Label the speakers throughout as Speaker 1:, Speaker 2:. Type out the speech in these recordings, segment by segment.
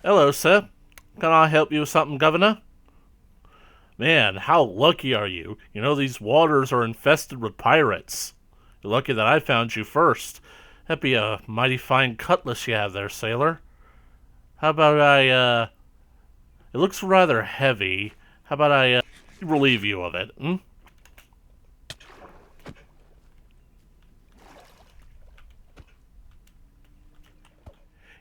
Speaker 1: Hello, sir. Can I help you with something, Governor? Man, how lucky are you? You know, these waters are infested with pirates. You're lucky that I found you first. That'd be a mighty fine cutlass you have there, sailor. How about it looks rather heavy. How about I relieve you of it, hmm?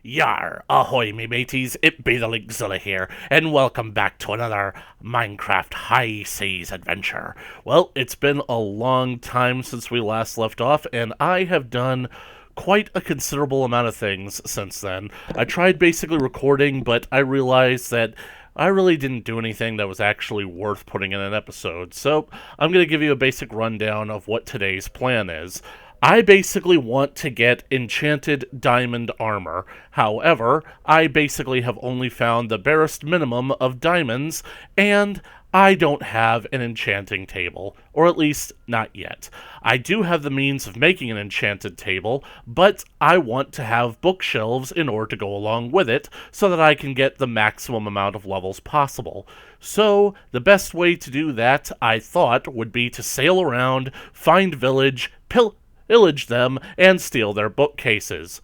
Speaker 1: Yar, ahoy me mateys, it be the Linkzilla here, and welcome back to another Minecraft High Seas adventure. Well, it's been a long time since we last left off, and I have done quite a considerable amount of things since then. I tried basically recording, but I realized that I really didn't do anything that was actually worth putting in an episode, so I'm going to give you a basic rundown of what today's plan is. I basically want to get enchanted diamond armor. However, I basically have only found the barest minimum of diamonds, and I don't have an enchanting table, or at least not yet. I do have the means of making an enchanted table, but I want to have bookshelves in order to go along with it so that I can get the maximum amount of levels possible. So, the best way to do that, I thought, would be to sail around, find village, pillage them, and steal their bookcases.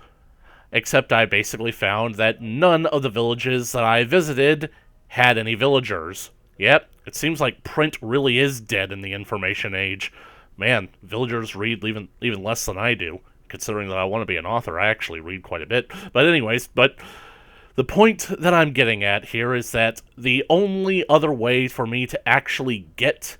Speaker 1: Except I basically found that none of the villages that I visited had any villagers. Yep, it seems like print really is dead in the information age. Man, villagers read even less than I do. Considering that I want to be an author, I actually read quite a bit. But the point that I'm getting at here is that the only other way for me to actually get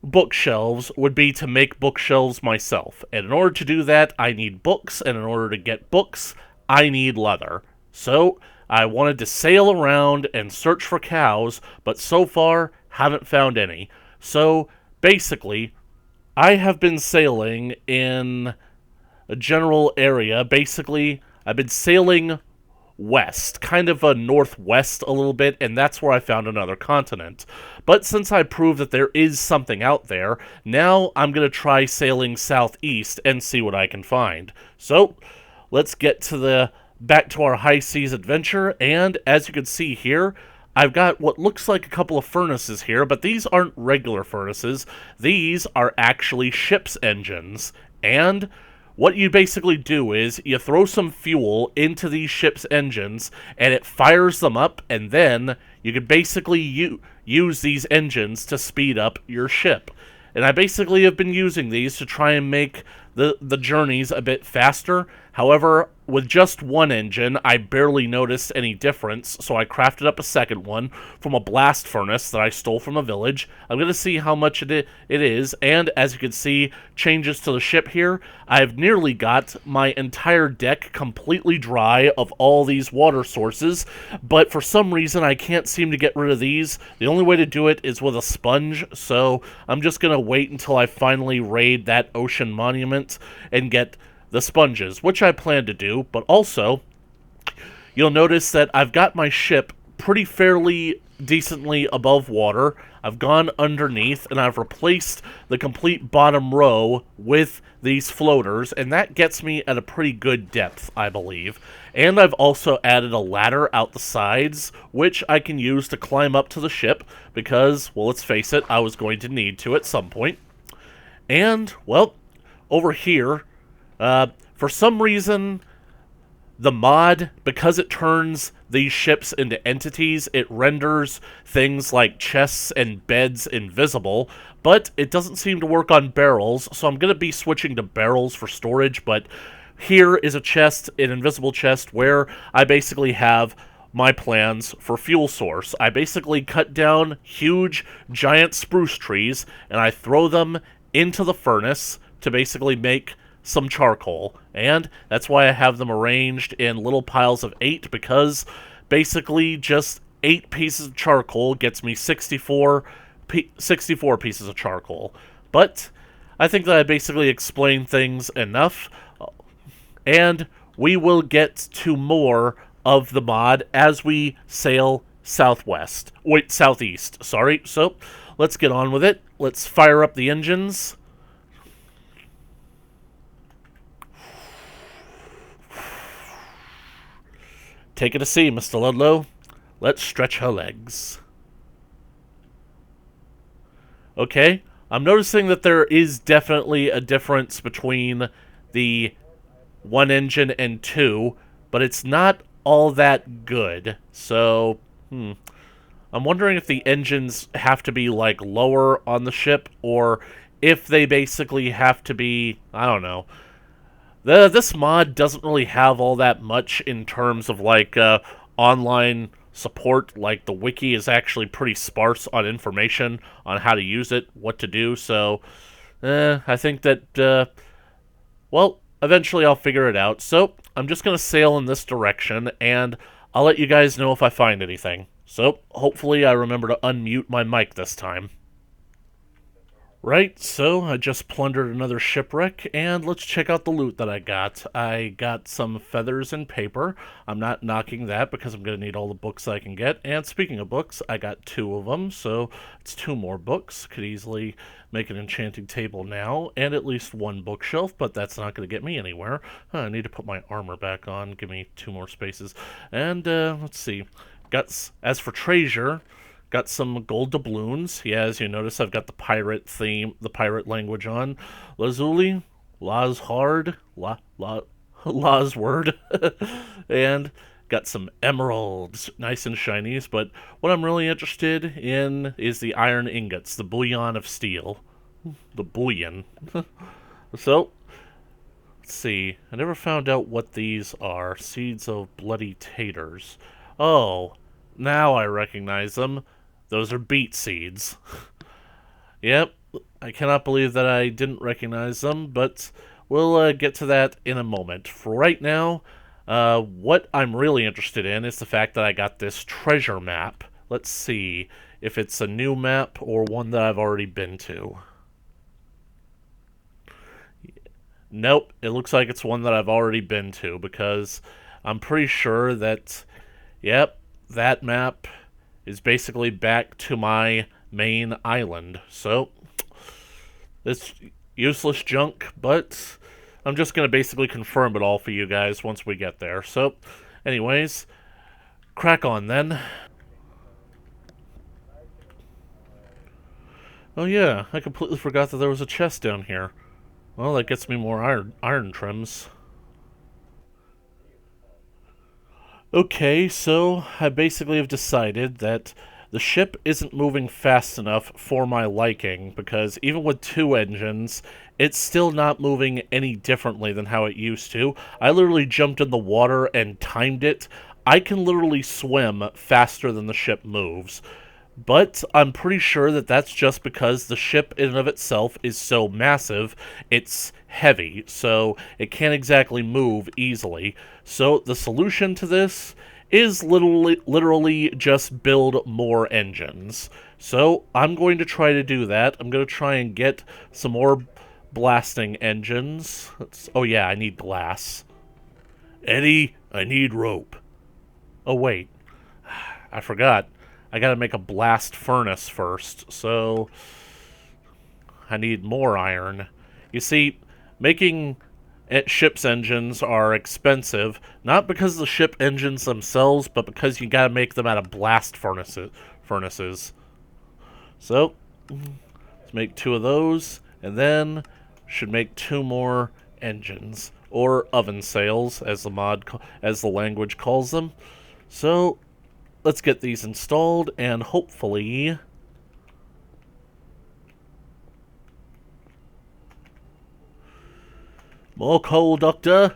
Speaker 1: bookshelves would be to make bookshelves myself. And in order to do that, I need books, and in order to get books, I need leather. So, I wanted to sail around and search for cows, but so far, haven't found any. So, basically, I have been sailing in a general area. Basically, I've been sailing west, kind of a northwest a little bit, and that's where I found another continent. But since I proved that there is something out there, now I'm going to try sailing southeast and see what I can find. So, let's get to back to our high seas adventure, and as you can see here, I've got what looks like a couple of furnaces here, but these aren't regular furnaces. These are actually ship's engines, and what you basically do is you throw some fuel into these ship's engines, and it fires them up, and then you can basically use these engines to speed up your ship. And I basically have been using these to try and make the journeys a bit faster. However, with just one engine, I barely noticed any difference, so I crafted up a second one from a blast furnace that I stole from a village. I'm going to see how much it is, and as you can see, changes to the ship here. I've nearly got my entire deck completely dry of all these water sources, but for some reason I can't seem to get rid of these. The only way to do it is with a sponge, so I'm just going to wait until I finally raid that ocean monument and get the sponges, which I plan to do, but also, you'll notice that I've got my ship pretty fairly decently above water. I've gone underneath, and I've replaced the complete bottom row with these floaters, and that gets me at a pretty good depth, I believe. And I've also added a ladder out the sides, which I can use to climb up to the ship, because, well, let's face it, I was going to need to at some point. And, well, over here, for some reason, the mod, because it turns these ships into entities, it renders things like chests and beds invisible, but it doesn't seem to work on barrels, so I'm going to be switching to barrels for storage, but here is a chest, an invisible chest, where I basically have my plans for fuel source. I basically cut down huge, giant spruce trees, and I throw them into the furnace to basically make some charcoal, and that's why I have them arranged in little piles of 8, because basically just 8 pieces of charcoal gets me 64 pieces of charcoal. But I think that I basically explained things enough, and we will get to more of the mod as we sail southeast, sorry. So, let's get on with it. Let's fire up the engines. Take it a seat, Mr. Ludlow. Let's stretch her legs. Okay, I'm noticing that there is definitely a difference between the one engine and two, but it's not all that good. So, I'm wondering if the engines have to be, like, lower on the ship, or if they basically have to be, I don't know. This mod doesn't really have all that much in terms of, like, online support. Like, the wiki is actually pretty sparse on information on how to use it, what to do, so I think that, well, eventually I'll figure it out. So, I'm just going to sail in this direction, and I'll let you guys know if I find anything. So, hopefully I remember to unmute my mic this time. Right, so I just plundered another shipwreck, and let's check out the loot that I got. I got some feathers and paper. I'm not knocking that because I'm going to need all the books I can get. And speaking of books, I got 2 of them, so it's 2 more books. Could easily make an enchanting table now, and at least 1 bookshelf, but that's not going to get me anywhere. I need to put my armor back on. Give me 2 more spaces. And, let's see. As for treasure... Got some gold doubloons. Yeah, as you notice, I've got the pirate theme, the pirate language on. Lazuli, La's hard, La's word. And got some emeralds, nice and shinies. But what I'm really interested in is the iron ingots, the bullion of steel. The bullion. So, let's see. I never found out what these are. Seeds of bloody taters. Oh, now I recognize them. Those are beet seeds. Yep, I cannot believe that I didn't recognize them, but we'll get to that in a moment. For right now, what I'm really interested in is the fact that I got this treasure map. Let's see if it's a new map or one that I've already been to. Nope, it looks like it's one that I've already been to, because I'm pretty sure that, yep, that map is basically back to my main island. So, it's useless junk, but I'm just going to basically confirm it all for you guys once we get there. So, anyways, crack on then. Oh yeah, I completely forgot that there was a chest down here. Well, that gets me more iron trims. Okay, so I basically have decided that the ship isn't moving fast enough for my liking, because even with 2 engines, it's still not moving any differently than how it used to. I literally jumped in the water and timed it. I can literally swim faster than the ship moves. But I'm pretty sure that that's just because the ship in and of itself is so massive, it's heavy, so it can't exactly move easily. So the solution to this is literally just build more engines. So I'm going to try to do that. I'm going to try and get some more blasting engines. Oh yeah, I need glass. Eddie, I need rope. Oh wait, I forgot. I gotta make a blast furnace first, so I need more iron. You see, making ship's engines are expensive, not because of the ship engines themselves, but because you gotta make them out of blast furnaces. So, let's make 2 of those, and then should make 2 more engines, or oven sails, as the language calls them. So, let's get these installed, and hopefully more coal, Doctor.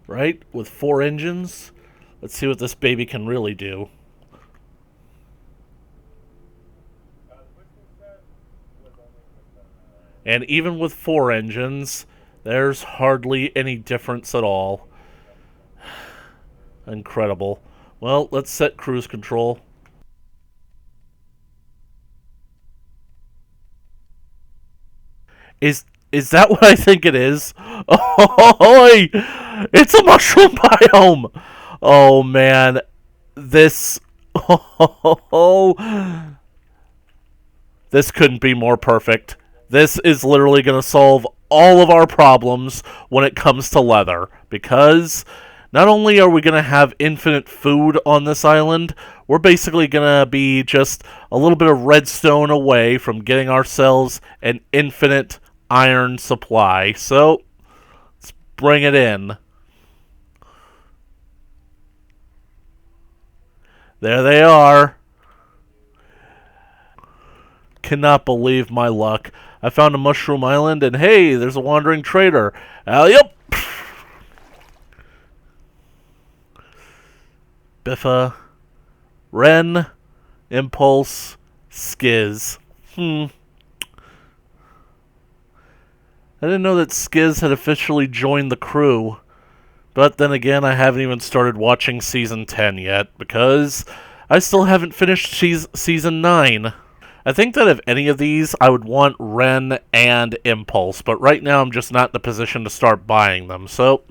Speaker 1: Right? With 4 engines. Let's see what this baby can really do. And even with 4 engines, there's hardly any difference at all. Incredible. Well, let's set cruise control. Is that what I think it is? Oh, it's a mushroom biome. Oh man, this. This couldn't be more perfect. This is literally gonna solve all of our problems when it comes to leather, because not only are we going to have infinite food on this island, we're basically going to be just a little bit of redstone away from getting ourselves an infinite iron supply. So, let's bring it in. There they are. Cannot believe my luck. I found a mushroom island, and hey, there's a wandering trader. Yep. Biffa, Ren, Impulse, Skiz. I didn't know that Skiz had officially joined the crew. But then again, I haven't even started watching Season 10 yet, because I still haven't finished Season 9. I think that if any of these, I would want Ren and Impulse, but right now I'm just not in the position to start buying them, so...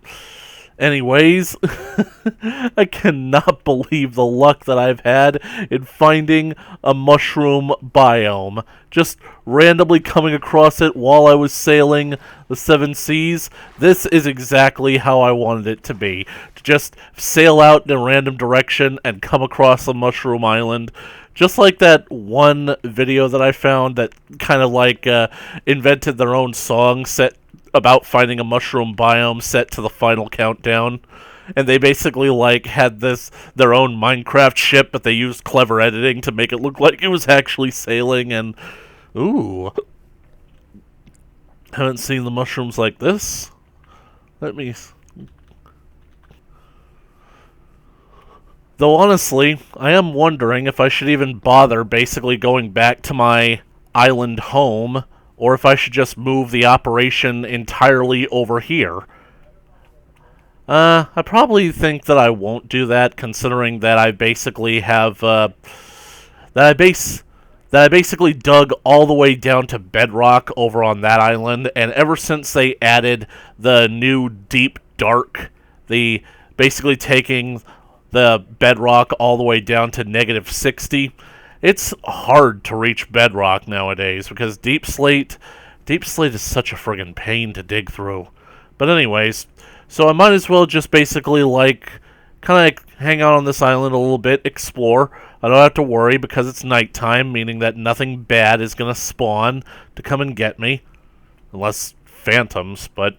Speaker 1: Anyways, I cannot believe the luck that I've had in finding a mushroom biome. Just randomly coming across it while I was sailing the Seven Seas. This is exactly how I wanted it to be. To just sail out in a random direction and come across a mushroom island. Just like that one video that I found that kind of like invented their own song set about finding a mushroom biome set to the final countdown. And they basically like had their own Minecraft ship, but they used clever editing to make it look like it was actually sailing. And ooh, haven't seen the mushrooms like this. Let me... Though honestly, I am wondering if I should even bother basically going back to my island home, or if I should just move the operation entirely over here. I probably think that I won't do that, considering that I basically have, that I basically dug all the way down to bedrock over on that island, and ever since they added the new deep dark, the basically taking the bedrock all the way down to -60, it's hard to reach bedrock nowadays, because deep slate is such a friggin' pain to dig through. But anyways, so I might as well just basically, like, kind of hang out on this island a little bit, explore. I don't have to worry because it's nighttime, meaning that nothing bad is going to spawn to come and get me. Unless phantoms, but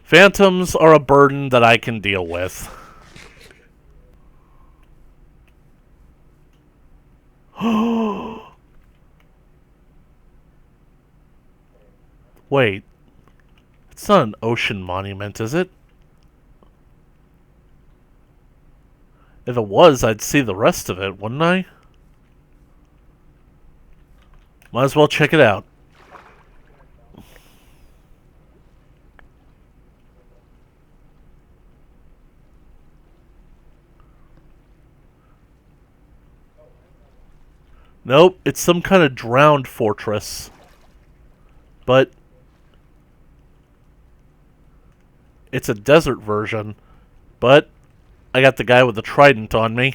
Speaker 1: phantoms are a burden that I can deal with. Wait. It's not an ocean monument, is it? If it was, I'd see the rest of it, wouldn't I? Might as well check it out. Nope, it's some kind of drowned fortress. But it's a desert version. But I got the guy with the trident on me.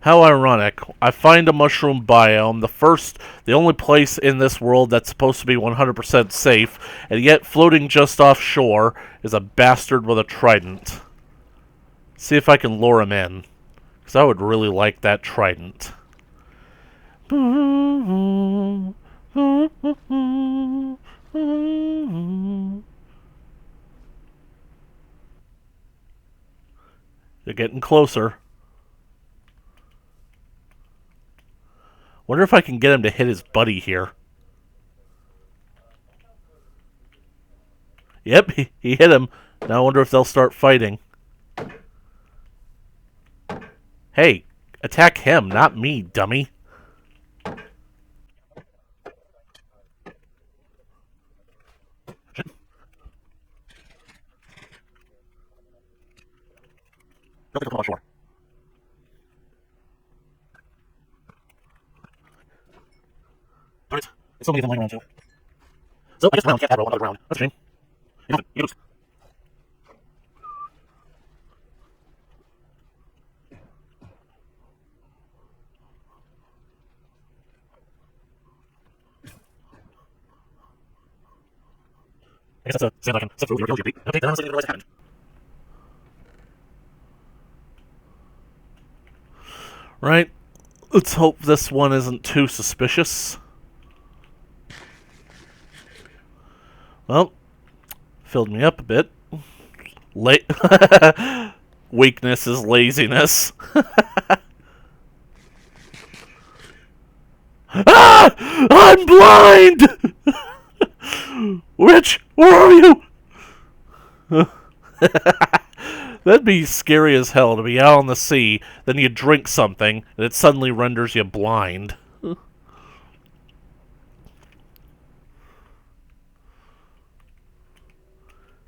Speaker 1: How ironic. I find a mushroom biome, the only place in this world that's supposed to be 100% safe, and yet floating just offshore is a bastard with a trident. See if I can lure him in, because I would really like that trident. They're getting closer. Wonder if I can get him to hit his buddy here. Yep, he hit him. Now I wonder if they'll start fighting. Hey, attack him, not me, dummy. Don't get to come ashore. Darn it. It's so many of them lying around too. So I guess round can't aggro another round. That's a shame. You lose. I guess that's a stand I can step through the archaeology update. Update that honestly didn't realize it happened. Right. Let's hope this one isn't too suspicious. Well, filled me up a bit. Weakness is laziness. Ah! I'm blind! Rich, where are you? That'd be scary as hell to be out on the sea, then you drink something, and it suddenly renders you blind.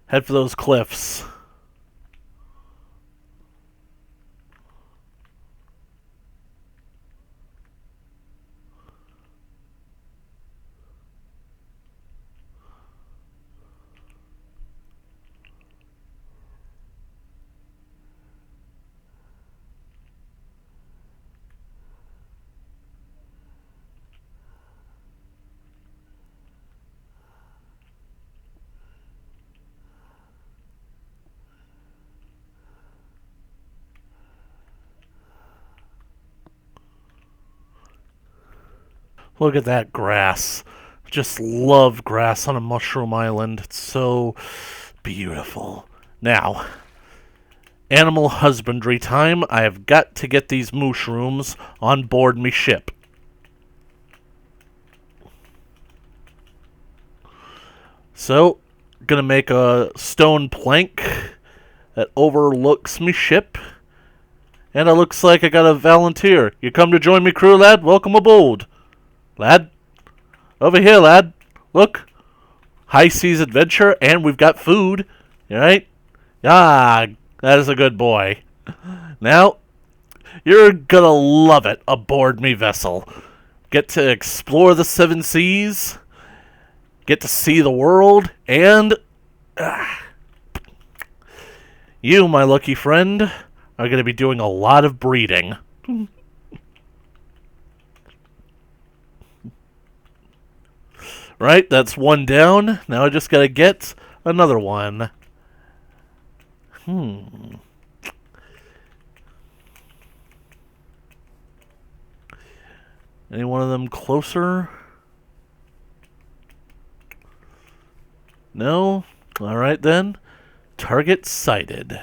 Speaker 1: Head for those cliffs. Look at that grass. Just love grass on a mushroom island. It's so beautiful. Now, animal husbandry time. I have got to get these mushrooms on board me ship. So, gonna make a stone plank that overlooks me ship. And it looks like I got a volunteer. You come to join me crew, lad? Welcome aboard. Lad? Over here, lad. Look. High seas adventure, and we've got food. Alright? Ah, that is a good boy. Now, you're gonna love it aboard me vessel. Get to explore the seven seas. Get to see the world, and you, my lucky friend, are going to be doing a lot of breeding. Right, that's one down. Now I just got to get another one. Any one of them closer? No? Alright then. Target sighted.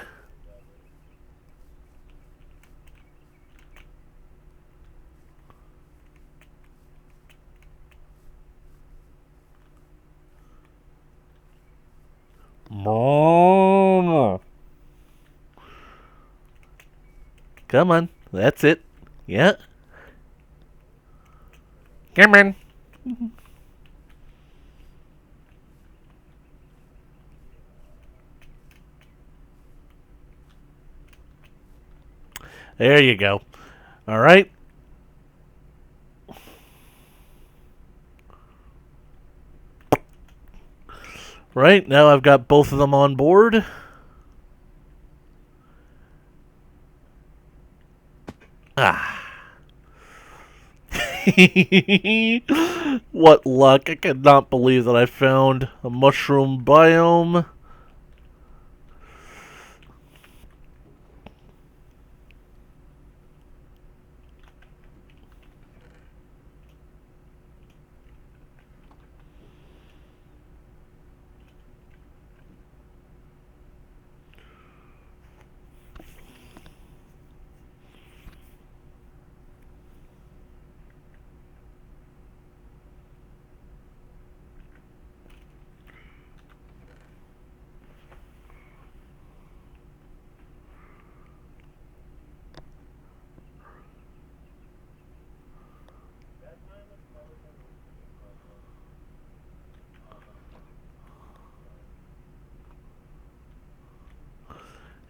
Speaker 1: Come on. That's it. Yeah. Come on. There you go. All right. Right, now I've got both of them on board. Ah. What luck. I cannot believe that I found a mushroom biome.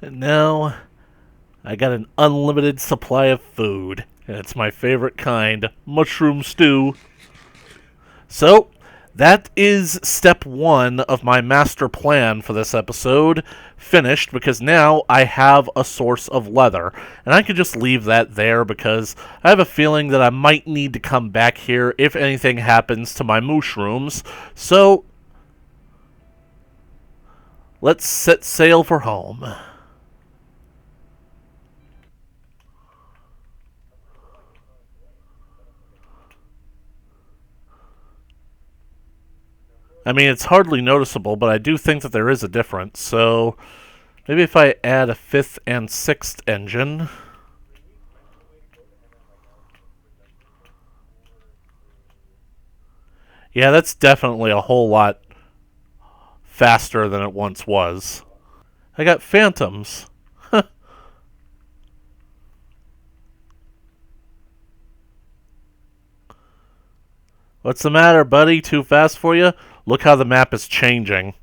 Speaker 1: And now I got an unlimited supply of food. And it's my favorite kind, mushroom stew. So, that is step one of my master plan for this episode finished, because now I have a source of leather. And I could just leave that there because I have a feeling that I might need to come back here if anything happens to my mushrooms. So, let's set sail for home. I mean, it's hardly noticeable, but I do think that there is a difference. So maybe if I add a 5th and 6th engine. Yeah, that's definitely a whole lot faster than it once was. I got phantoms. What's the matter, buddy? Too fast for you? Look how the map is changing.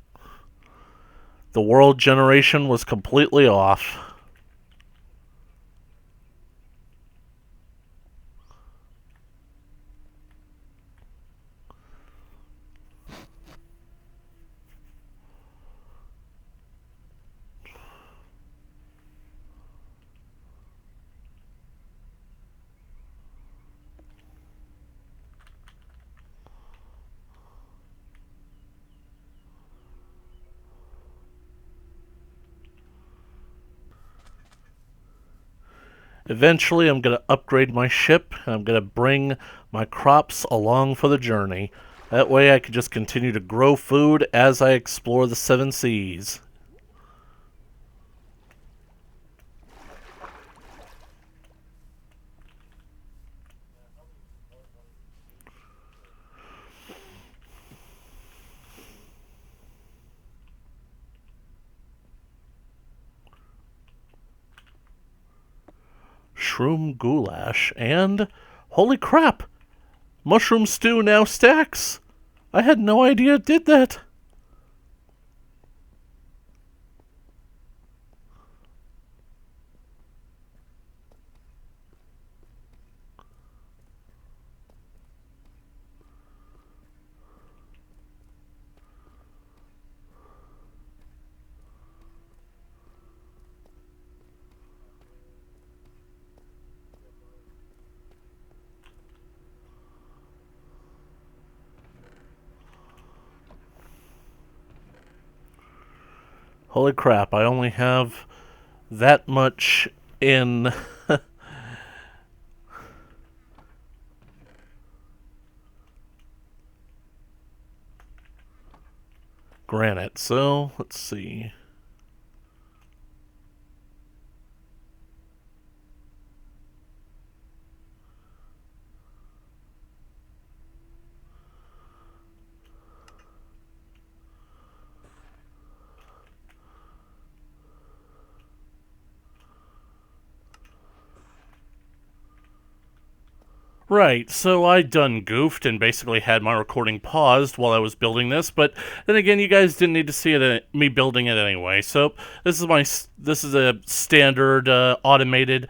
Speaker 1: The world generation was completely off. Eventually, I'm going to upgrade my ship, and I'm going to bring my crops along for the journey. That way I can just continue to grow food as I explore the 7 seas. Shroom goulash, and holy crap! Mushroom stew now stacks! I had no idea it did that. Holy crap, I only have that much in granite, so let's see. Right, so I done goofed and basically had my recording paused while I was building this, but then again, you guys didn't need to see it, me building it anyway. So this is a standard automated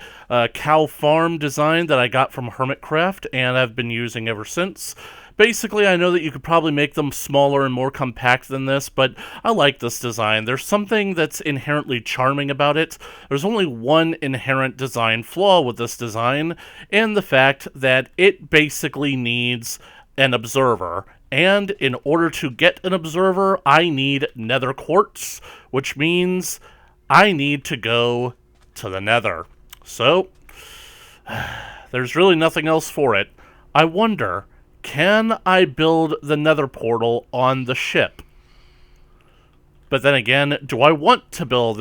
Speaker 1: cow farm design that I got from Hermitcraft, and I've been using ever since. Basically, I know that you could probably make them smaller and more compact than this, but I like this design. There's something that's inherently charming about it. There's only one inherent design flaw with this design, and the fact that it basically needs an observer. And in order to get an observer, I need nether quartz, which means I need to go to the nether. So, there's really nothing else for it. I wonder, can I build the nether portal on the ship? But then again, do I want to build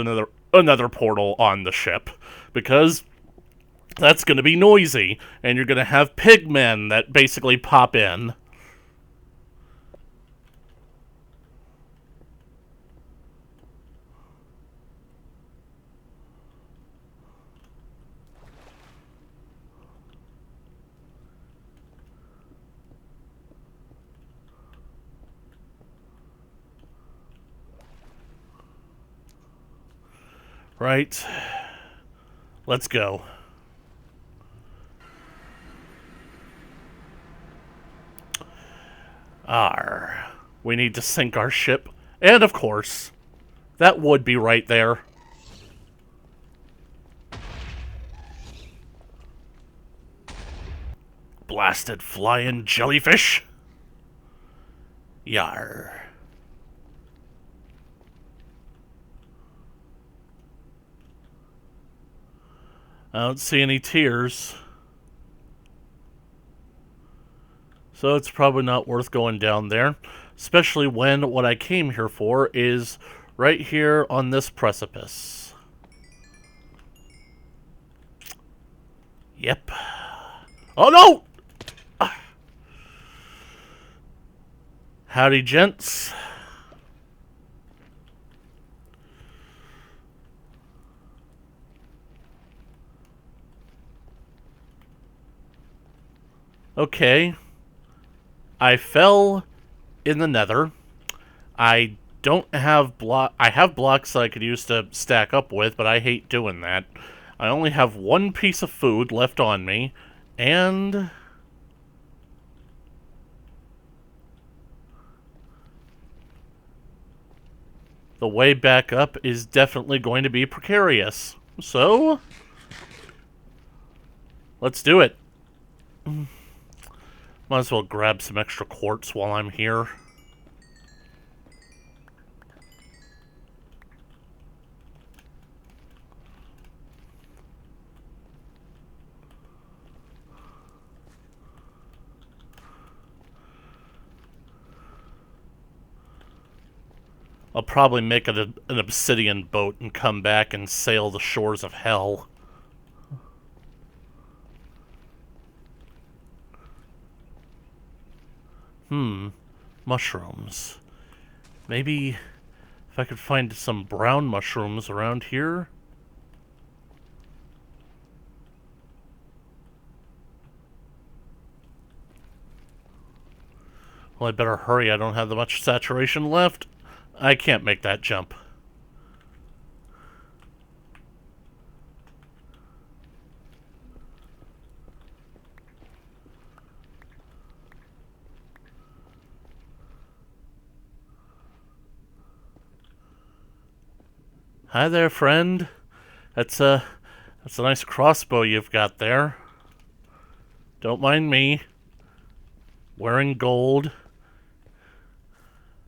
Speaker 1: another portal on the ship? Because that's going to be noisy, and you're going to have pigmen that basically pop in. Right. Let's go. Arr. We need to sink our ship. And of course, that would be right there. Blasted flying jellyfish. Yar. I don't see any tears. So it's probably not worth going down there. Especially when what I came here for is right here on this precipice. Yep. Oh no! Howdy, gents. Okay. I fell in the nether. I don't have I have blocks that I could use to stack up with, but I hate doing that. I only have one piece of food left on me, and the way back up is definitely going to be precarious. So, let's do it. Might as well grab some extra quartz while I'm here. I'll probably make it an obsidian boat and come back and sail the shores of hell. Mushrooms. Maybe if I could find some brown mushrooms around here. Well, I better hurry. I don't have that much saturation left. I can't make that jump. Hi there, friend. That's a nice crossbow you've got there. Don't mind me. Wearing gold.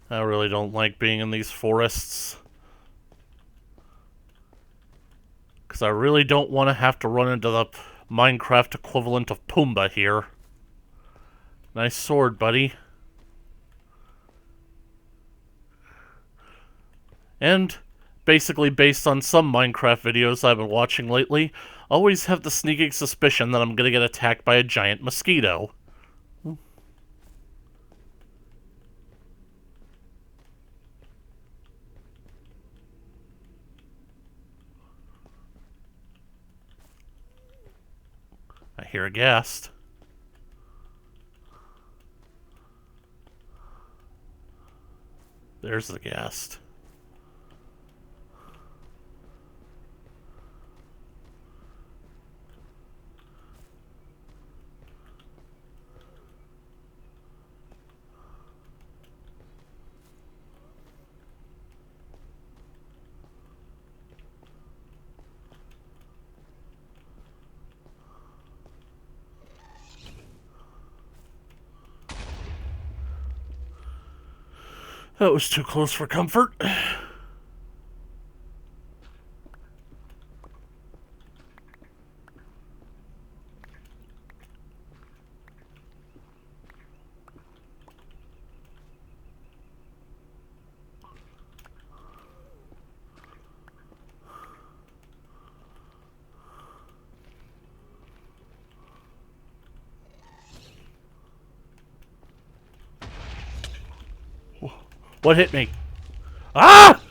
Speaker 1: I really don't like being in these forests. Because I really don't want to have to run into the Minecraft equivalent of Pumbaa here. Nice sword, buddy. And basically based on some Minecraft videos I've been watching lately, always have the sneaking suspicion that I'm gonna get attacked by a giant mosquito. I hear a ghast. There's the ghast. That was too close for comfort. What hit me? Ah!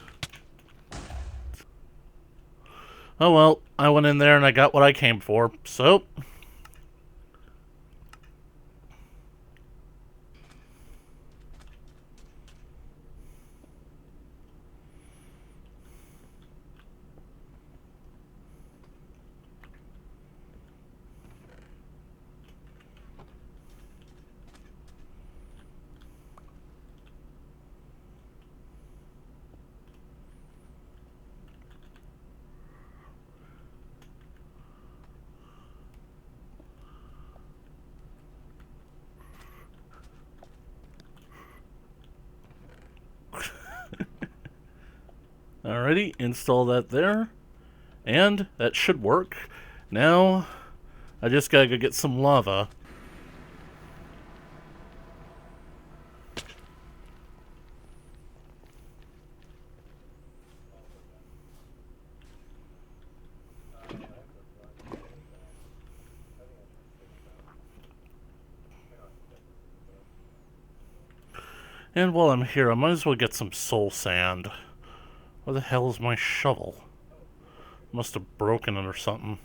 Speaker 1: Oh well, I went in there and I got what I came for, so... Alrighty, install that there. And that should work. Now, I just gotta go get some lava. And while I'm here, I might as well get some soul sand. Where the hell is my shovel? Must have broken it or something.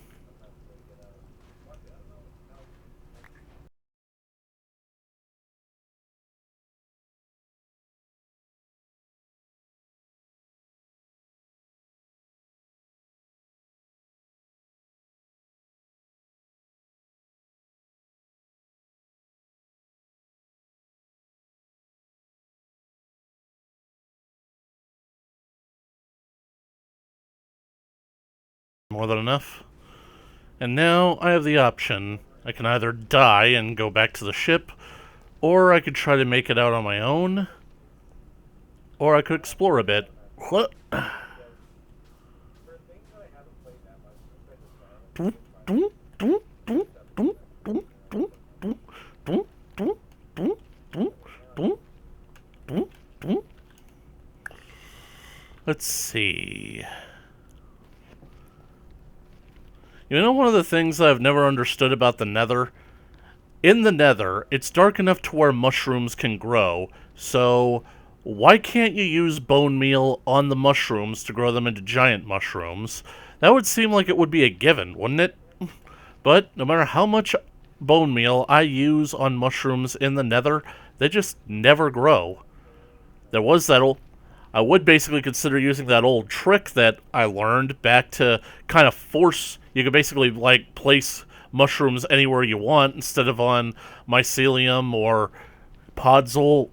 Speaker 1: More than enough. And now I have the option. I can either die and go back to the ship, or I could try to make it out on my own, or I could explore a bit. What? Let's see. You know, one of the things I've never understood about the Nether? In the Nether, it's dark enough to where mushrooms can grow, so why can't you use bone meal on the mushrooms to grow them into giant mushrooms? That would seem like it would be a given, wouldn't it? But no matter how much bone meal I use on mushrooms in the Nether, they just never grow. There was that old... I would basically consider using that old trick that I learned back to kind of force... You could basically, like, place mushrooms anywhere you want instead of on mycelium or podzol,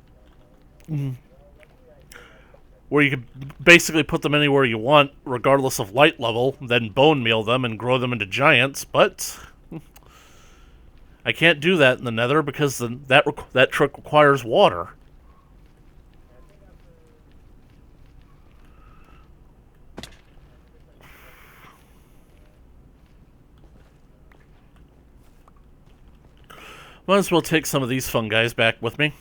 Speaker 1: where you could basically put them anywhere you want regardless of light level, then bone meal them and grow them into giants. But I can't do that in the Nether because that trick requires water. Might as well take some of these fungi back with me.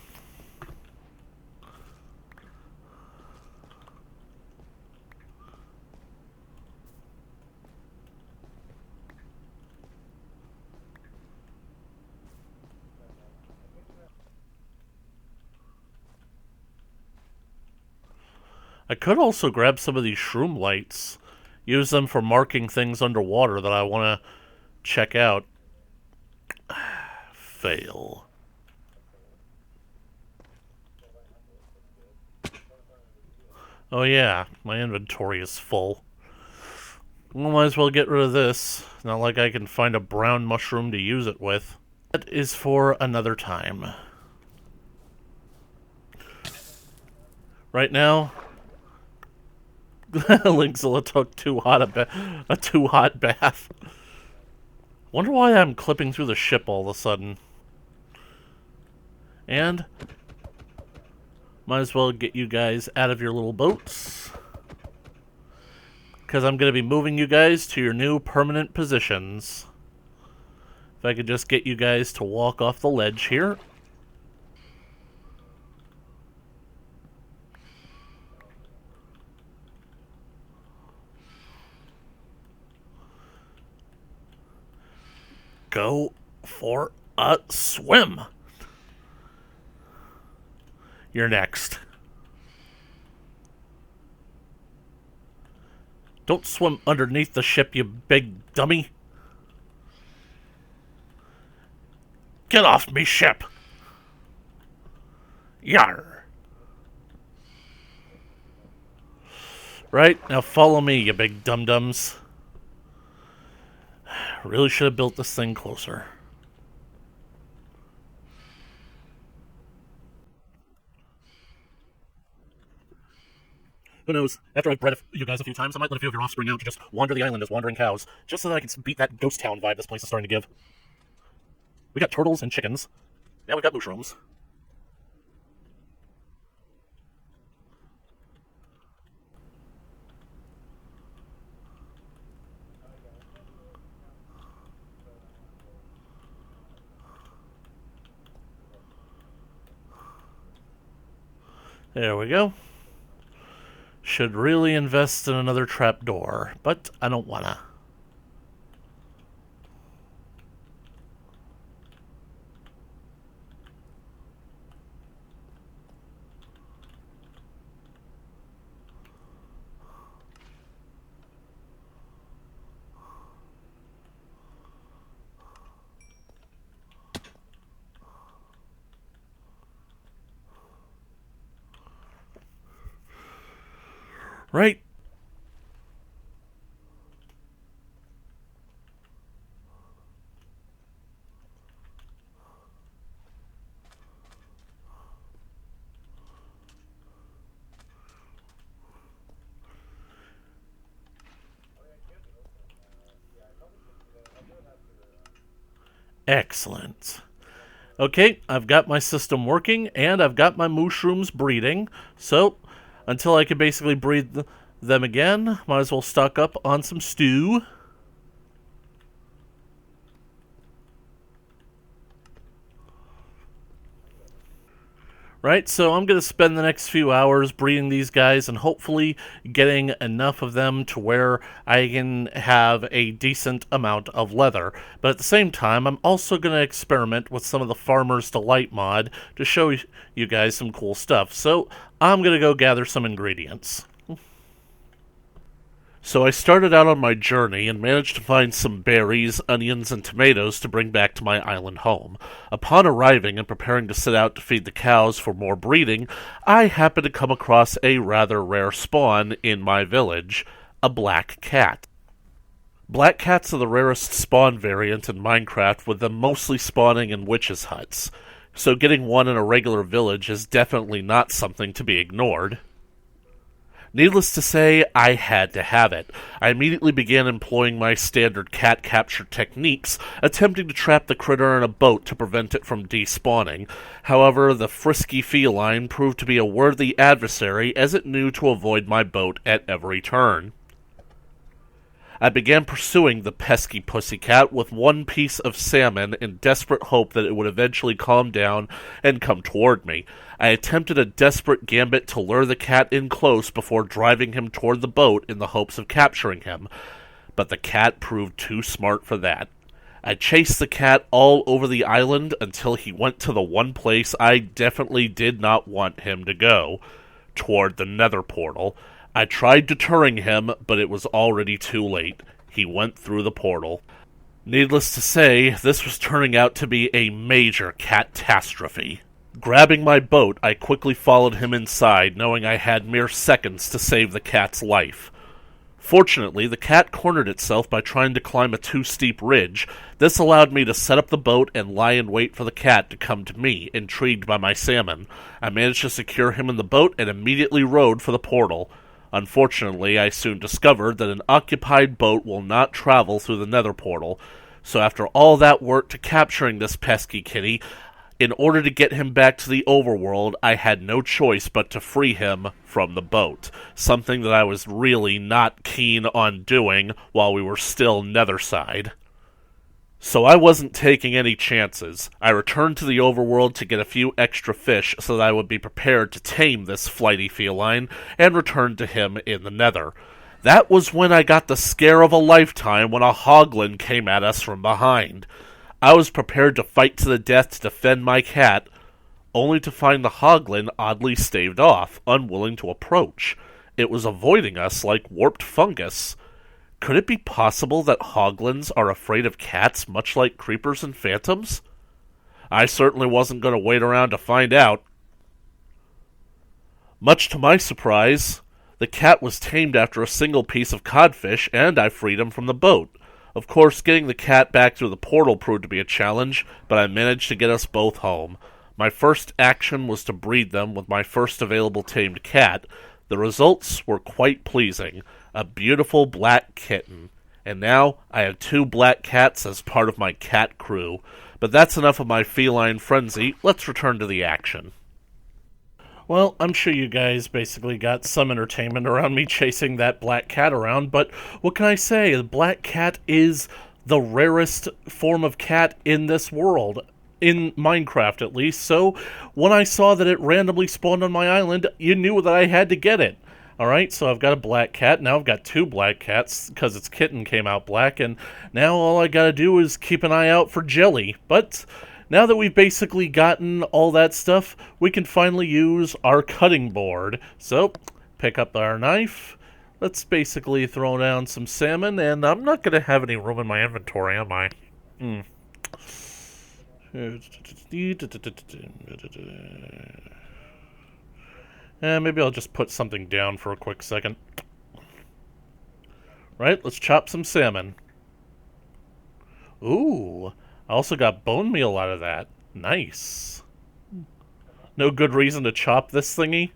Speaker 1: I could also grab some of these shroom lights, use them for marking things underwater that I want to check out. Fail. Oh yeah, my inventory is full. Well, might as well get rid of this. Not like I can find a brown mushroom to use it with. That is for another time. Right now, Linkzilla took a too hot bath. Wonder why I'm clipping through the ship all of a sudden. And might as well get you guys out of your little boats, because I'm going to be moving you guys to your new permanent positions. If I could just get you guys to walk off the ledge here. Go for a swim. You're next. Don't swim underneath the ship, you big dummy. Get off me ship. Yar. Right, now follow me, you big dum-dums. Really should have built this thing closer. Who knows? After I've bred you guys a few times, I might let a few of your offspring out to just wander the island as wandering cows, just so that I can beat that ghost town vibe this place is starting to give. We got turtles and chickens. Now we've got mushrooms. There we go. Should really invest in another trapdoor, but I don't wanna. Right. Excellent. Okay, I've got my system working, and I've got my mushrooms breeding, so until I can basically breed them again, might as well stock up on some stew. Right, so I'm going to spend the next few hours breeding these guys and hopefully getting enough of them to where I can have a decent amount of leather. But at the same time, I'm also going to experiment with some of the Farmer's Delight mod to show you guys some cool stuff. So I'm going to go gather some ingredients. So I started out on my journey and managed to find some berries, onions, and tomatoes to bring back to my island home. Upon arriving and preparing to set out to feed the cows for more breeding, I happened to come across a rather rare spawn in my village, a black cat. Black cats are the rarest spawn variant in Minecraft, with them mostly spawning in witches' huts. So getting one in a regular village is definitely not something to be ignored. Needless to say, I had to have it. I immediately began employing my standard cat capture techniques, attempting to trap the critter in a boat to prevent it from despawning. However, the frisky feline proved to be a worthy adversary, as it knew to avoid my boat at every turn. I began pursuing the pesky pussycat with one piece of salmon in desperate hope that it would eventually calm down and come toward me. I attempted a desperate gambit to lure the cat in close before driving him toward the boat in the hopes of capturing him, but the cat proved too smart for that. I chased the cat all over the island until he went to the one place I definitely did not want him to go, toward the nether portal. I tried deterring him, but it was already too late. He went through the portal. Needless to say, this was turning out to be a major catastrophe. Grabbing my boat, I quickly followed him inside, knowing I had mere seconds to save the cat's life. Fortunately, the cat cornered itself by trying to climb a too steep ridge. This allowed me to set up the boat and lie in wait for the cat to come to me, intrigued by my salmon. I managed to secure him in the boat and immediately rowed for the portal. Unfortunately, I soon discovered that an occupied boat will not travel through the nether portal, so after all that work to capturing this pesky kitty, in order to get him back to the overworld, I had no choice but to free him from the boat, something that I was really not keen on doing while we were still netherside. So I wasn't taking any chances. I returned to the overworld to get a few extra fish so that I would be prepared to tame this flighty feline, and returned to him in the nether. That was when I got the scare of a lifetime when a hoglin came at us from behind. I was prepared to fight to the death to defend my cat, only to find the hoglin oddly staved off, unwilling to approach. It was avoiding us like warped fungus. Could it be possible that hoglins are afraid of cats, much like creepers and phantoms? I certainly wasn't going to wait around to find out. Much to my surprise, the cat was tamed after a single piece of codfish, and I freed him from the boat. Of course, getting the cat back through the portal proved to be a challenge, but I managed to get us both home. My first action was to breed them with my first available tamed cat. The results were quite pleasing. A beautiful black kitten. And now I have 2 black cats as part of my cat crew. But that's enough of my feline frenzy. Let's return to the action. Well, I'm sure you guys basically got some entertainment around me chasing that black cat around, but what can I say? The black cat is the rarest form of cat in this world. in Minecraft at least, so when I saw that it randomly spawned on my island, you knew that I had to get it. Alright, so I've got a black cat, now I've got 2 black cats, because its kitten came out black, and now all I gotta do is keep an eye out for jelly. But now that we've basically gotten all that stuff, we can finally use our cutting board. So, pick up our knife, let's basically throw down some salmon, and I'm not gonna have any room in my inventory, am I? Maybe I'll just put something down for a quick second. Right, let's chop some salmon. Ooh, I also got bone meal out of that. Nice. No good reason to chop this thingy?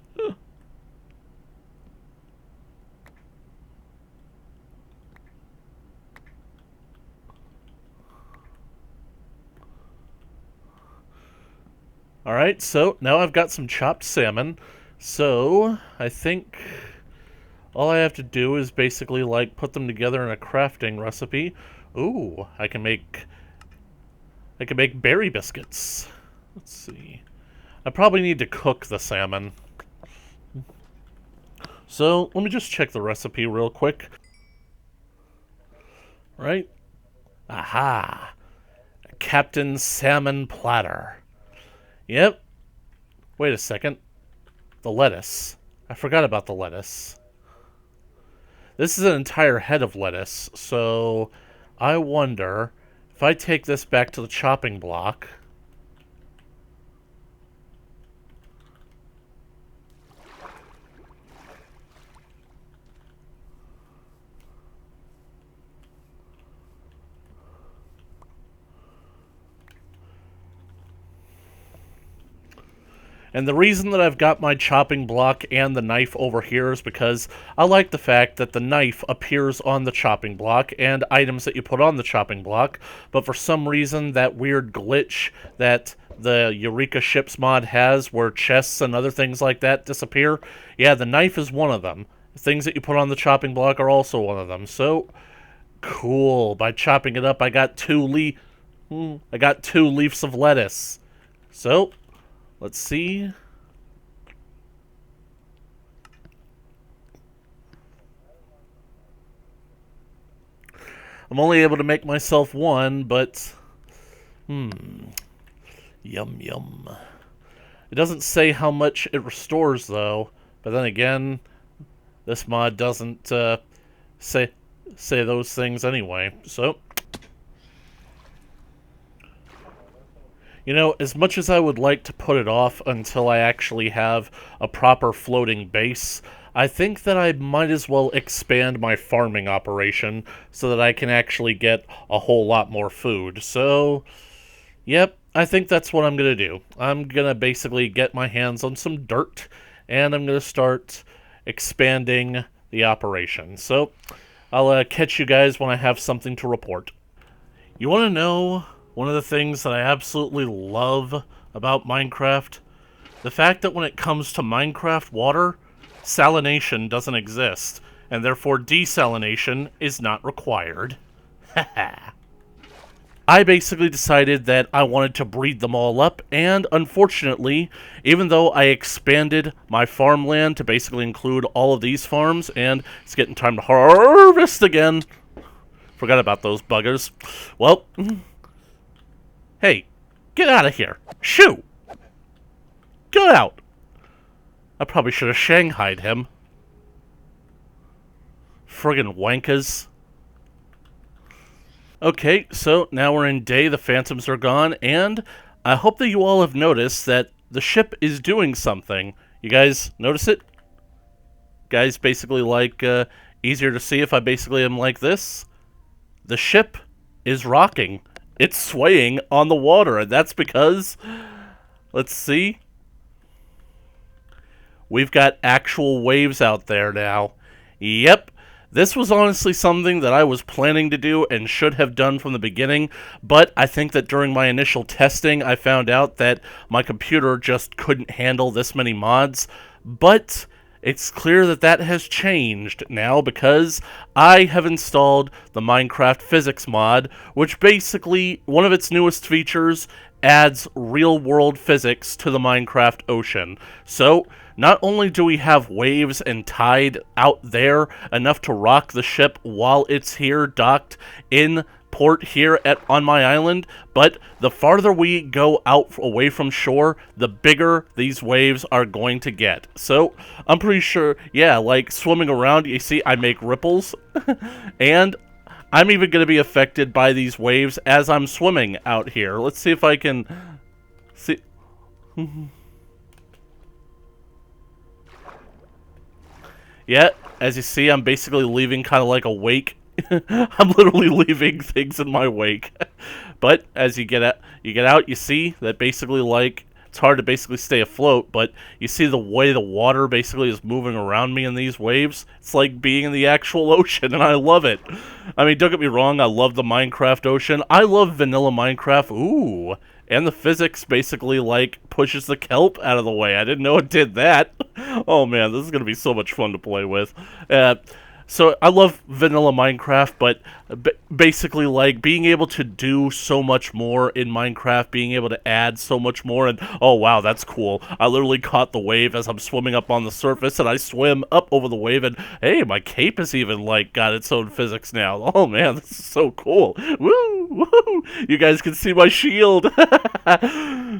Speaker 1: Alright, so now I've got some chopped salmon. So, I think all I have to do is basically, like, put them together in a crafting recipe. Ooh, I can make berry biscuits. Let's see. I probably need to cook the salmon. So, let me just check the recipe real quick. Right? Aha! A Captain Salmon Platter. Yep. Wait a second. The lettuce. I forgot about the lettuce. This is an entire head of lettuce, so I wonder if I take this back to the chopping block. And the reason that I've got my chopping block and the knife over here is because I like the fact that the knife appears on the chopping block and items that you put on the chopping block, but for some reason that weird glitch that the Eureka Ships mod has where chests and other things like that disappear, yeah, the knife is one of them. Things that you put on the chopping block are also one of them. So, cool. By chopping it up, I got 2 leaves of lettuce. So, let's see. I'm only able to make myself 1, but... Yum, yum. It doesn't say how much it restores, though. But then again, this mod doesn't say those things anyway. So... You know, as much as I would like to put it off until I actually have a proper floating base, I think that I might as well expand my farming operation so that I can actually get a whole lot more food. So, yep, I think that's what I'm going to do. I'm going to basically get my hands on some dirt, and I'm going to start expanding the operation. So, I'll catch you guys when I have something to report. You want to know one of the things that I absolutely love about Minecraft? The fact that when it comes to Minecraft water, salination doesn't exist, and therefore desalination is not required. I basically decided that I wanted to breed them all up, and unfortunately, even though I expanded my farmland to basically include all of these farms, and it's getting time to harvest again. Forgot about those buggers. Well... Hey, get out of here. Shoo! Get out! I probably should have shanghaied him. Friggin' wankers. Okay, so now we're in day, the phantoms are gone, and I hope that you all have noticed that the ship is doing something. You guys notice it? Guys basically like, easier to see if I basically am like this? The ship is rocking. It's swaying on the water, and that's because, let's see, we've got actual waves out there now. Yep, this was honestly something that I was planning to do and should have done from the beginning, but I think that during my initial testing, I found out that my computer just couldn't handle this many mods, but it's clear that that has changed now because I have installed the Minecraft Physics mod, which basically, one of its newest features adds real-world physics to the Minecraft ocean. So, not only do we have waves and tide out there enough to rock the ship while it's here docked in port here on my island, but the farther we go out away from shore, the bigger these waves are going to get. So, I'm pretty sure, yeah, like swimming around, you see I make ripples, and I'm even going to be affected by these waves as I'm swimming out here. Let's see if I can see. Yeah, as you see, I'm basically leaving kind of like a wake. I'm literally leaving things in my wake. But as you get out, you see that basically like it's hard to basically stay afloat, but you see the way the water basically is moving around me in these waves. It's like being in the actual ocean, and I love it. I mean, don't get me wrong, I love the Minecraft ocean. I love vanilla Minecraft. Ooh. And the physics basically, like, pushes the kelp out of the way. I didn't know it did that. Oh, man, this is going to be so much fun to play with. So I love vanilla Minecraft, but basically, like, being able to do so much more in Minecraft, being able to add so much more, and, oh, wow, that's cool. I literally caught the wave as I'm swimming up on the surface, and I swim up over the wave, and, hey, my cape has even, like, got its own physics now. Oh, man, this is so cool. Woo! Woo! You guys can see my shield.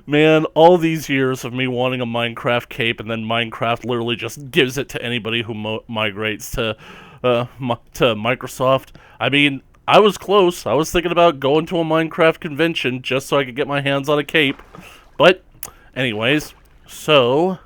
Speaker 1: Man, all these years of me wanting a Minecraft cape, and then Minecraft literally just gives it to anybody who migrates to Microsoft. I mean, I was close. I was thinking about going to a Minecraft convention just so I could get my hands on a cape. But, anyways, so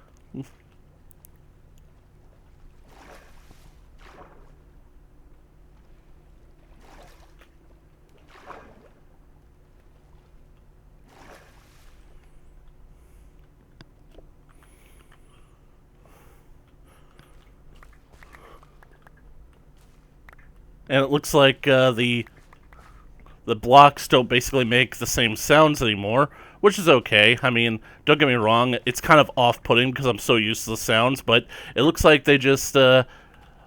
Speaker 1: and it looks like the blocks don't basically make the same sounds anymore, which is okay. I mean, don't get me wrong, it's kind of off-putting because I'm so used to the sounds, but it looks like they just, the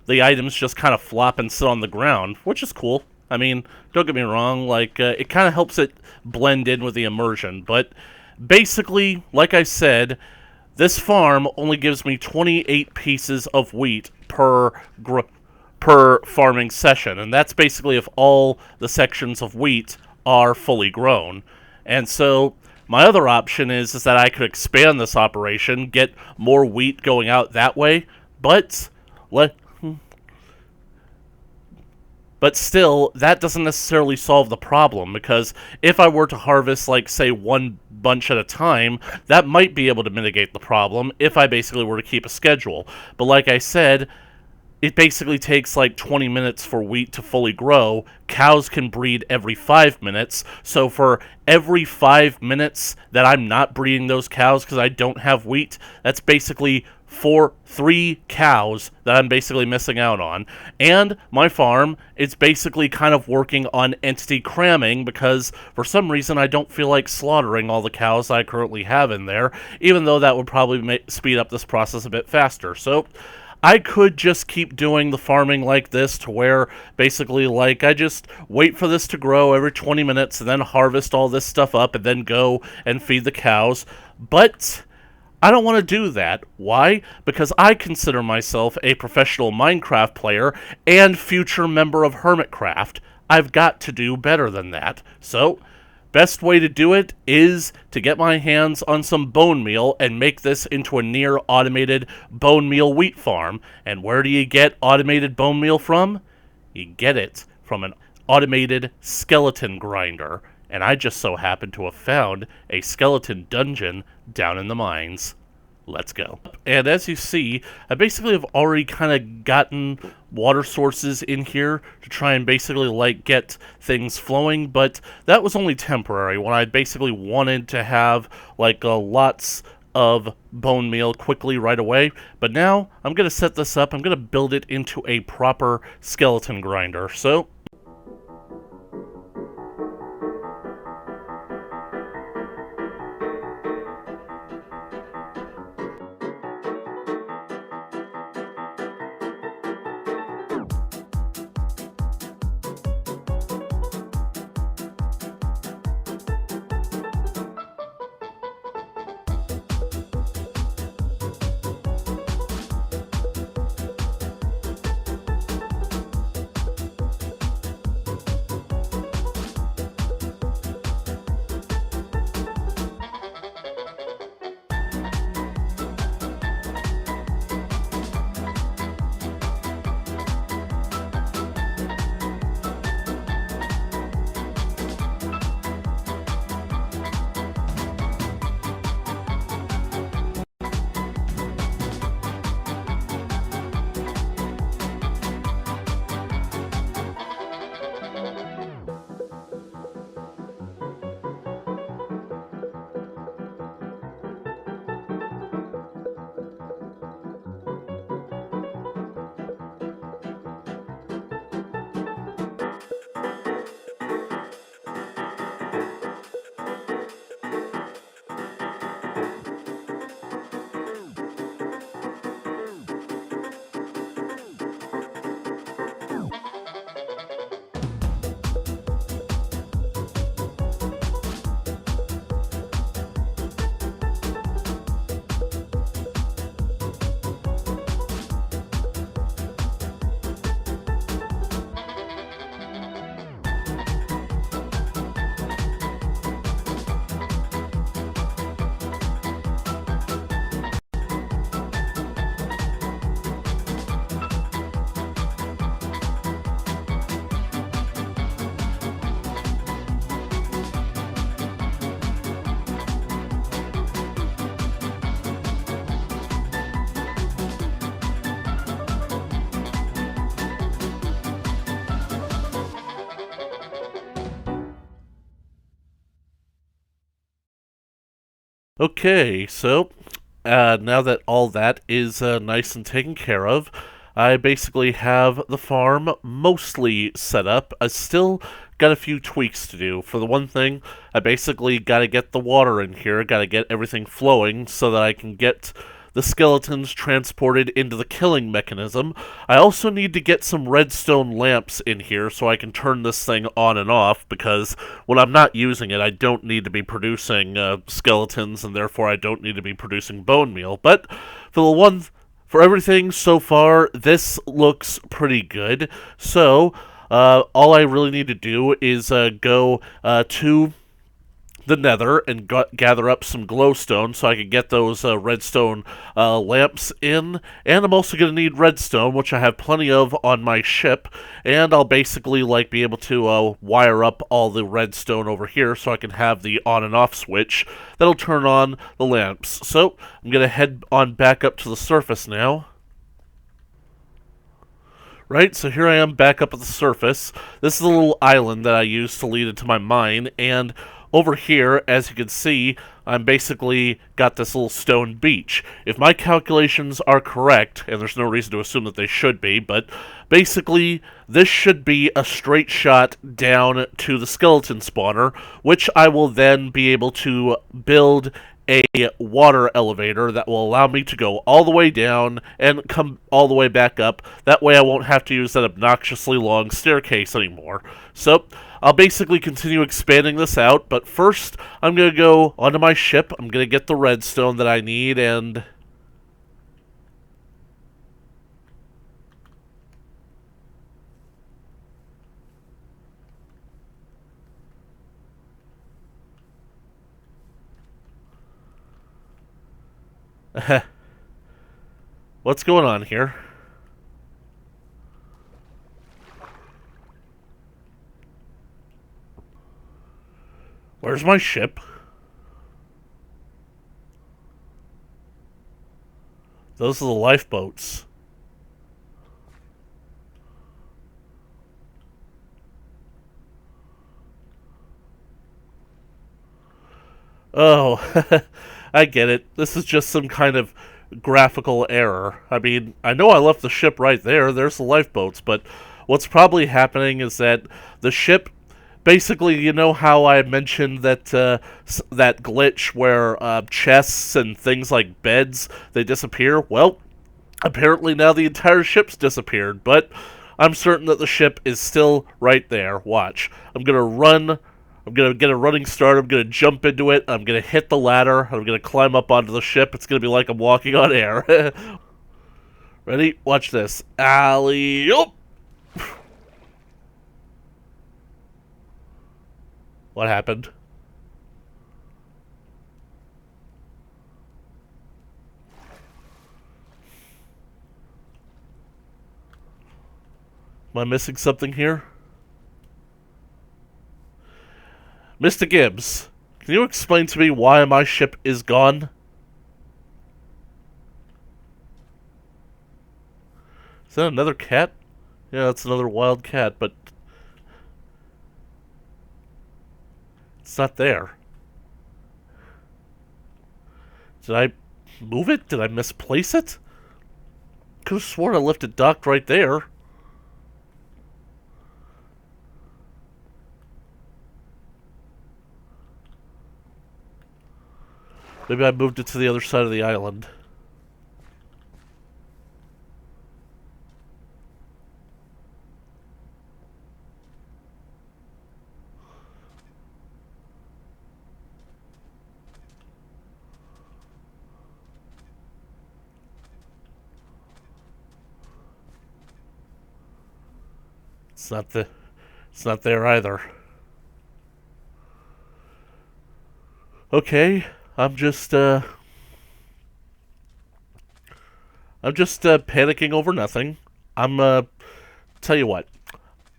Speaker 1: items just kind of flop and sit on the ground, which is cool. I mean, don't get me wrong, like, it kind of helps it blend in with the immersion, but basically, like I said, this farm only gives me 28 pieces of wheat per farming session, and that's basically if all the sections of wheat are fully grown. And so my other option is that I could expand this operation, get more wheat going out that way, but still, that doesn't necessarily solve the problem, because if I were to harvest, like, say, one bunch at a time, that might be able to mitigate the problem if I basically were to keep a schedule. But like I said, it basically takes like 20 minutes for wheat to fully grow. Cows can breed every 5 minutes, so for every 5 minutes that I'm not breeding those cows because I don't have wheat, that's basically 3 cows that I'm basically missing out on. And my farm is basically kind of working on entity cramming because for some reason I don't feel like slaughtering all the cows I currently have in there, even though that would probably speed up this process a bit faster. So I could just keep doing the farming like this to where basically like I just wait for this to grow every 20 minutes and then harvest all this stuff up and then go and feed the cows. But I don't want to do that. Why? Because I consider myself a professional Minecraft player and future member of Hermitcraft. I've got to do better than that. So best way to do it is to get my hands on some bone meal and make this into a near automated bone meal wheat farm. And where do you get automated bone meal from? You get it from an automated skeleton grinder. And I just so happen to have found a skeleton dungeon down in the mines. Let's go. And as you see, I basically have already kind of gotten water sources in here to try and basically like get things flowing, but that was only temporary when I basically wanted to have like lots of bone meal quickly right away. But now I'm going to set this up. I'm going to build it into a proper skeleton grinder. So Okay, so now that all that is nice and taken care of, I basically have the farm mostly set up. I still got a few tweaks to do. For the one thing, I basically got to get the water in here, got to get everything flowing so that I can get the skeletons transported into the killing mechanism. I also need to get some redstone lamps in here so I can turn this thing on and off, because when I'm not using it, I don't need to be producing skeletons, and therefore I don't need to be producing bone meal. But for everything so far, this looks pretty good. So, all I really need to do is go to the nether and gather up some glowstone so I can get those redstone lamps in. And I'm also going to need redstone, which I have plenty of on my ship. And I'll basically be able to wire up all the redstone over here so I can have the on and off switch that'll turn on the lamps. So I'm going to head on back up to the surface now. Right, so here I am back up at the surface. This is a little island that I used to lead into my mine, and over here, as you can see, I'm basically got this little stone beach. If my calculations are correct, and there's no reason to assume that they should be, but basically, this should be a straight shot down to the skeleton spawner, which I will then be able to build a water elevator that will allow me to go all the way down and come all the way back up. That way I won't have to use that obnoxiously long staircase anymore. So, I'll basically continue expanding this out, but first I'm going to go onto my ship. I'm going to get the redstone that I need, and what's going on here? Where's my ship? Those are the lifeboats. Oh, I get it. This is just some kind of graphical error. I mean, I know I left the ship right there. There's the lifeboats, but what's probably happening is that the ship, basically, you know how I mentioned that that glitch where chests and things like beds, they disappear? Well, apparently now the entire ship's disappeared, but I'm certain that the ship is still right there. Watch. I'm gonna get a running start, I'm gonna jump into it, I'm gonna hit the ladder, I'm gonna climb up onto the ship, it's gonna be like I'm walking on air. Ready? Watch this. Alley-oop! What happened? Am I missing something here? Mr. Gibbs, can you explain to me why my ship is gone? Is that another cat? Yeah, that's another wild cat, but it's not there. Did I move it? Did I misplace it? Could have sworn I left it docked right there. Maybe I moved it to the other side of the island. It's not it's not there either. Okay, I'm just panicking over nothing. Tell you what.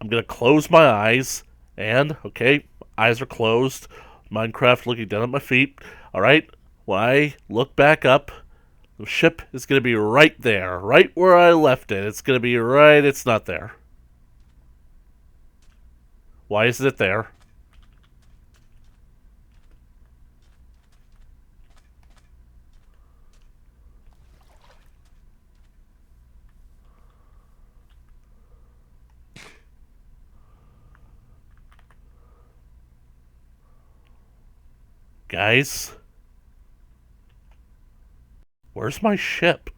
Speaker 1: I'm gonna close my eyes, and okay, eyes are closed. Minecraft looking down at my feet. All right, when I look back up, the ship is gonna be right there, right where I left it. It's gonna be right. It's not there. Why isn't it there? Guys? Where's my ship?